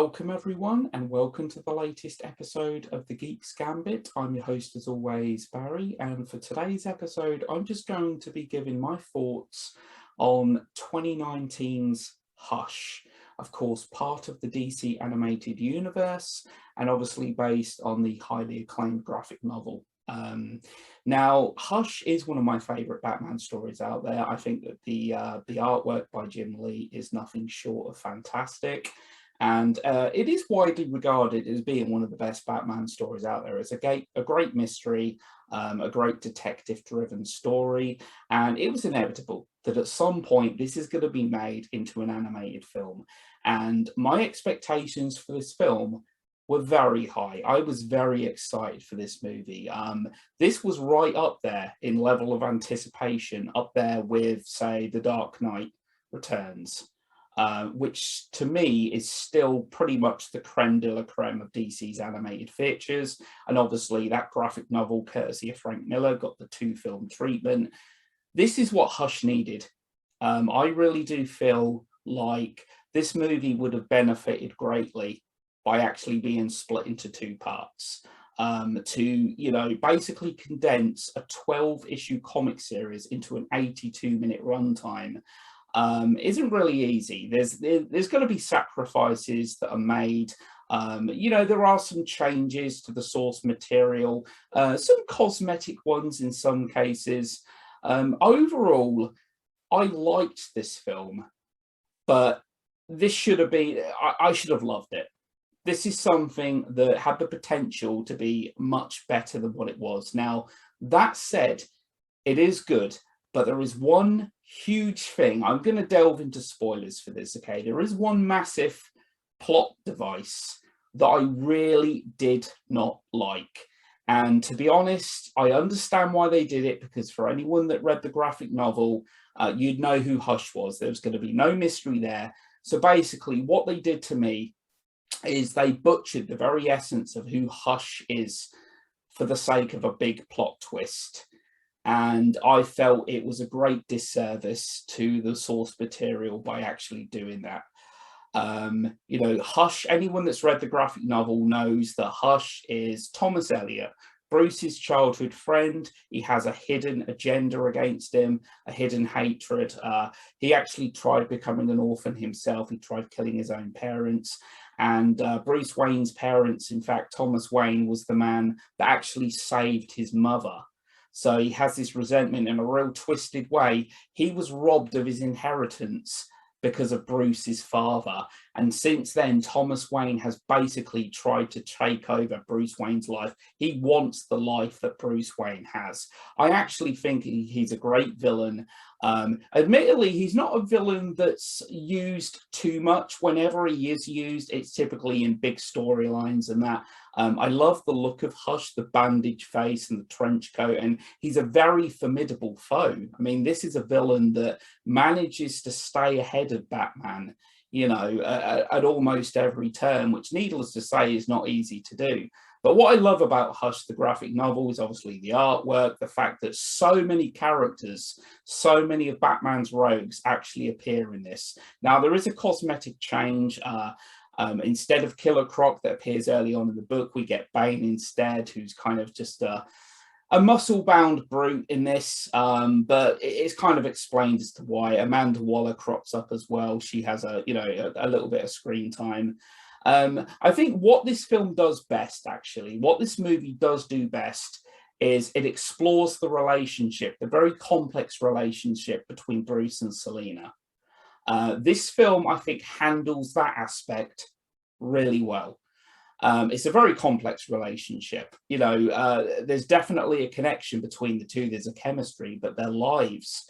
Welcome everyone, and welcome to the latest episode of the Geeks Gambit. I'm your host as always, Barry, and for today's episode, I'm just going to be giving my thoughts on 2019's Hush. Of course, part of the DC animated universe, and obviously based on the highly acclaimed graphic novel. Now, Hush is one of my favourite Batman stories out there. I think that the artwork by Jim Lee is nothing short of fantastic. And it is widely regarded as being one of the best Batman stories out there. It's a great mystery, a great detective-driven story, and it was inevitable that at some point this is going to be made into an animated film. And my expectations for this film were very high. I was very excited for this movie. This was right up there in level of anticipation, up there with, say, The Dark Knight Returns. Which to me is still pretty much the creme de la creme of DC's animated features. And obviously that graphic novel, courtesy of Frank Miller, got the 2-film treatment. This is what Hush needed. I really do feel like this movie would have benefited greatly by actually being split into 2 parts. To basically condense a 12-issue comic series into an 82-minute runtime isn't really easy. There's going to be sacrifices that are made. There are some changes to the source material, some cosmetic ones in some cases. Overall, I liked this film, but this should have been, I should have loved it. This is something that had the potential to be much better than what it was. Now, that said, it is good. But there is one huge thing. I'm going to delve into spoilers for this, okay? There is one massive plot device that I really did not like. And to be honest, I understand why they did it, because for anyone that read the graphic novel, you'd know who Hush was. There was going to be no mystery there. So basically, what they did to me is they butchered the very essence of who Hush is for the sake of a big plot twist. And I felt it was a great disservice to the source material by actually doing that. Hush, anyone that's read the graphic novel knows that Hush is Thomas Elliot, Bruce's childhood friend. He has a hidden agenda against him, a hidden hatred. He actually tried becoming an orphan himself. He tried killing his own parents. And Bruce Wayne's parents, in fact, Thomas Wayne was the man that actually saved his mother. So he has this resentment in a real twisted way. He was robbed of his inheritance because of Bruce's father. And since then, Thomas Wayne has basically tried to take over Bruce Wayne's life. He wants the life that Bruce Wayne has. I actually think he's a great villain. Admittedly, he's not a villain that's used too much. Whenever he is used, it's typically in big storylines and that. I love the look of Hush, the bandage face and the trench coat, and he's a very formidable foe. I mean, this is a villain that manages to stay ahead of Batman, at almost every turn, which needless to say is not easy to do. But what I love about Hush, the graphic novel, is obviously the artwork, the fact that so many characters, so many of Batman's rogues actually appear in this. Now, there is a cosmetic change. Instead of Killer Croc that appears early on in the book, we get Bane instead, who's kind of just a muscle-bound brute in this, but it's kind of explained as to why. Amanda Waller crops up as well. She has a little bit of screen time. I think what this film does best, actually, what this movie does do best, is it explores the relationship, the very complex relationship between Bruce and Selina. This film, I think, handles that aspect really well. It's a very complex relationship. There's definitely a connection between the two. There's a chemistry, but their lives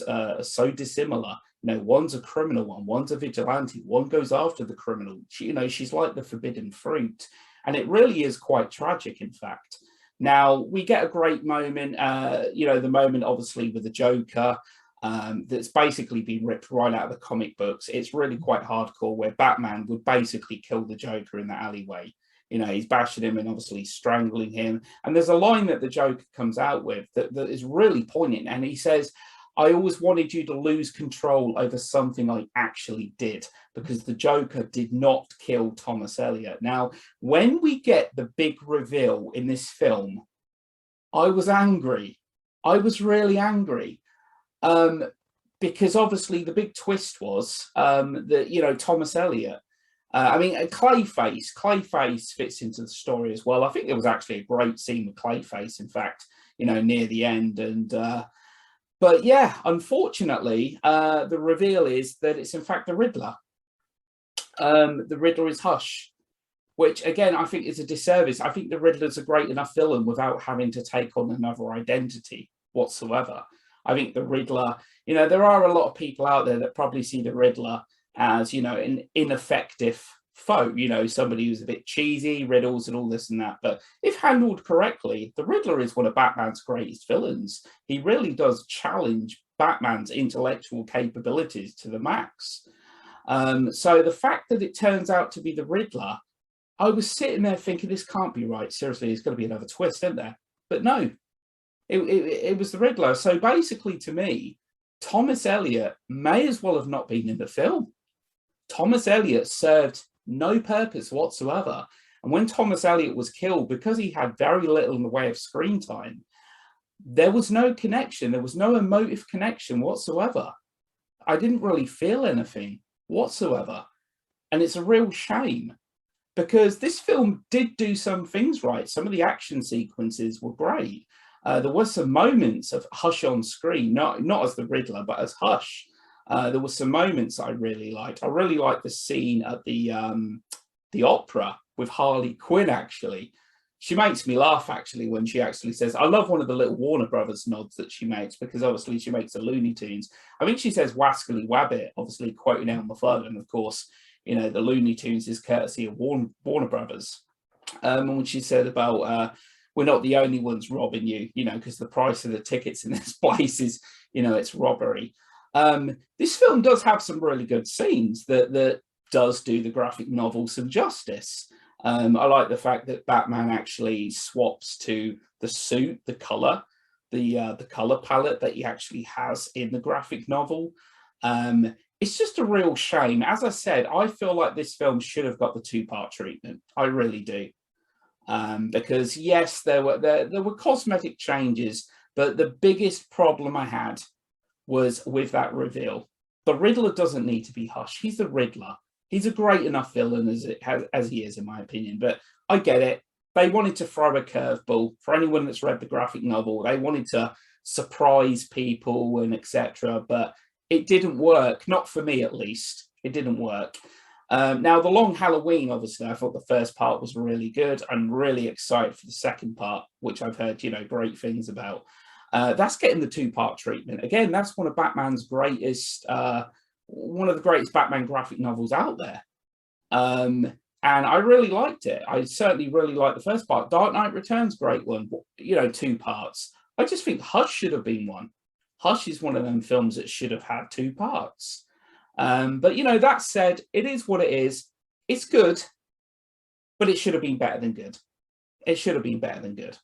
are so dissimilar. One's a criminal, one's a vigilante, one goes after the criminal. She's like the forbidden fruit, and it really is quite tragic, in fact. Now, we get a great moment, the moment, obviously, with the Joker, that's basically been ripped right out of the comic books. It's really quite hardcore, where Batman would basically kill the Joker in the alleyway. He's bashing him and obviously strangling him. And there's a line that the Joker comes out with that is really poignant. And he says, I always wanted you to lose control over something I actually did, because the Joker did not kill Thomas Elliot. Now, when we get the big reveal in this film, I was angry. I was really angry. Because obviously the big twist was that, you know, Thomas Elliot, Clayface fits into the story as well. I think there was actually a great scene with Clayface, in fact, you know, near the end. And but yeah, unfortunately, the reveal is that it's in fact the Riddler. The Riddler is Hush, which again, I think is a disservice. I think the Riddler's a great enough villain without having to take on another identity whatsoever. I think the Riddler, you know, there are a lot of people out there that probably see the Riddler as, you know, an ineffective foe, you know, somebody who's a bit cheesy, riddles and all this and that. But if handled correctly, the Riddler is one of Batman's greatest villains. He really does challenge Batman's intellectual capabilities to the max. So the fact that it turns out to be the Riddler, I was sitting there thinking, this can't be right. Seriously, there's got to be another twist, isn't there? But no, it was the Riddler. So basically, to me, Thomas Elliot may as well have not been in the film. Thomas Elliot served no purpose whatsoever. And when Thomas Elliot was killed, because he had very little in the way of screen time, there was no connection. There was no emotive connection whatsoever. I didn't really feel anything whatsoever. And it's a real shame, because this film did do some things right. Some of the action sequences were great. There were some moments of Hush on screen, not as the Riddler, but as Hush. There were some moments I really liked. I really liked the scene at the opera with Harley Quinn, actually. She makes me laugh, actually, when she actually says, I love one of the little Warner Brothers nods that she makes, because obviously she makes the Looney Tunes. I think she says Wascally Wabbit, obviously quoting Elmer Fudd, and of course, you know, the Looney Tunes is courtesy of Warner Brothers. And when she said about, we're not the only ones robbing you, you know, because the price of the tickets in this place is, you know, it's robbery. This film does have some really good scenes that does do the graphic novel some justice. I like the fact that Batman actually swaps to the suit, the color palette that he actually has in the graphic novel. It's just a real shame. As I said, I feel like this film should have got the two-part treatment. I really do. Because yes, there were cosmetic changes, but the biggest problem I had was with that reveal. The Riddler doesn't need to be Hush. He's the Riddler. He's a great enough villain as he is, in my opinion. But I get it. They wanted to throw a curveball. For anyone that's read the graphic novel, they wanted to surprise people and etc. But it didn't work. Not for me, at least. It didn't work. Now, The Long Halloween, obviously, I thought the first part was really good. I'm really excited for the second part, which I've heard, you know, great things about. That's getting the two-part treatment. Again, that's one of Batman's greatest, one of the greatest Batman graphic novels out there. And I really liked it. I certainly really liked the first part. Dark Knight Returns, great one, you know, two parts. I just think Hush should have been one. Hush is one of them films that should have had two parts. But, you know, that said, it is what it is. It's good, but it should have been better than good. It should have been better than good.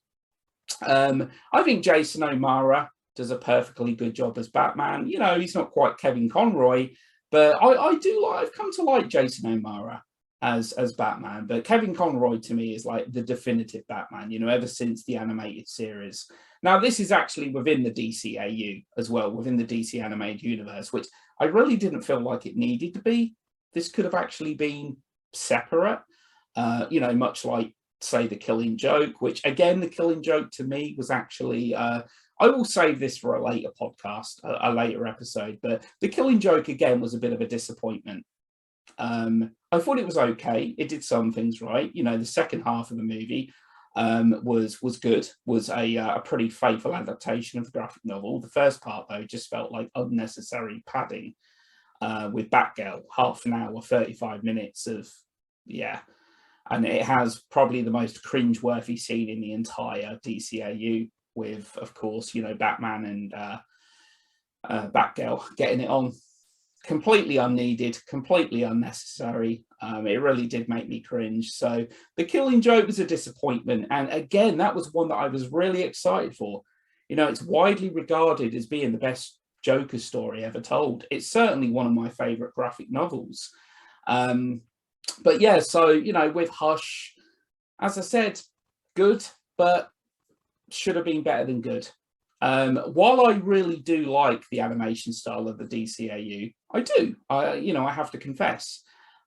I think Jason O'Mara does a perfectly good job as Batman. You know, he's not quite Kevin Conroy, but I've come to like Jason O'Mara as Batman. But Kevin Conroy to me is like the definitive Batman, you know, ever since the animated series. Now, this is actually within the DCAU as well, within the DC animated universe, which I really didn't feel like it needed to be. This could have actually been separate, you know, much like, say, The Killing Joke, which, again, The Killing Joke to me was actually, I will save this for a later podcast, a later episode, but The Killing Joke, again, was a bit of a disappointment. I thought it was okay. It did some things right. You know, the second half of the movie was good, was a pretty faithful adaptation of the graphic novel. The first part, though, just felt like unnecessary padding with Batgirl, half an hour, 35 minutes of, yeah. And it has probably the most cringe-worthy scene in the entire DCAU with, of course, you know, Batman and Batgirl getting it on. Completely unneeded, completely unnecessary. It really did make me cringe. So The Killing Joke was a disappointment. And again, that was one that I was really excited for. You know, it's widely regarded as being the best Joker story ever told. It's certainly one of my favorite graphic novels. But yeah, so, you know, with Hush, as I said, good, but should have been better than good. While I really do like the animation style of the DCAU, I do. I have to confess.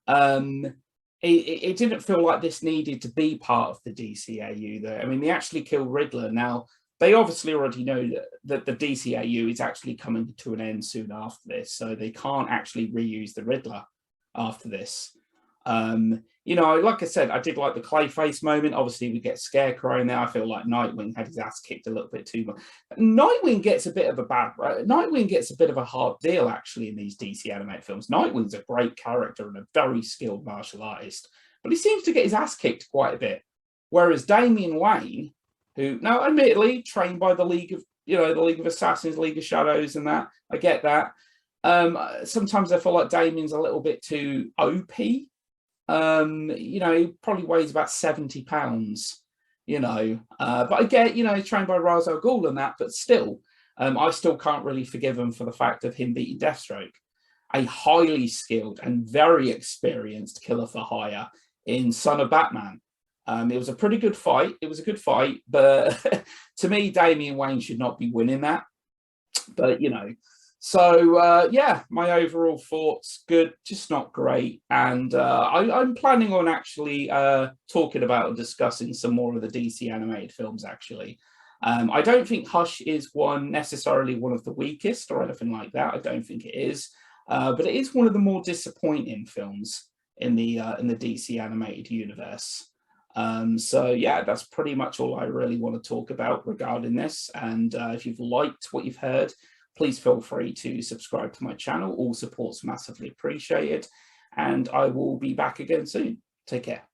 It didn't feel like this needed to be part of the DCAU, though. I mean, they actually killed Riddler. Now, they obviously already know that the DCAU is actually coming to an end soon after this, so they can't actually reuse the Riddler after this. Like I said, I did like the Clayface moment. Obviously, we get Scarecrow in there. I feel like Nightwing had his ass kicked a little bit too much. Nightwing gets a bit of a hard deal, actually, in these DC animated films. Nightwing's a great character and a very skilled martial artist, but he seems to get his ass kicked quite a bit. Whereas Damian Wayne, who now admittedly trained by the League of Assassins, League of Shadows, and that, I get that. Sometimes I feel like Damian's a little bit too OP. He probably weighs about 70 pounds, but I get, he's trained by Ra's al Ghul and that, but still, I still can't really forgive him for the fact of him beating Deathstroke, a highly skilled and very experienced killer for hire in Son of Batman. It was a pretty good fight. It was a good fight, but to me, Damian Wayne should not be winning that. But, so my overall thoughts, good, just not great. And I'm planning on actually talking about and discussing some more of the DC animated films, actually. I don't think Hush is necessarily one of the weakest or anything like that. I don't think it is. But it is one of the more disappointing films in the DC animated universe. That's pretty much all I really want to talk about regarding this. And if you've liked what you've heard, please feel free to subscribe to my channel. All support's massively appreciated. And I will be back again soon. Take care.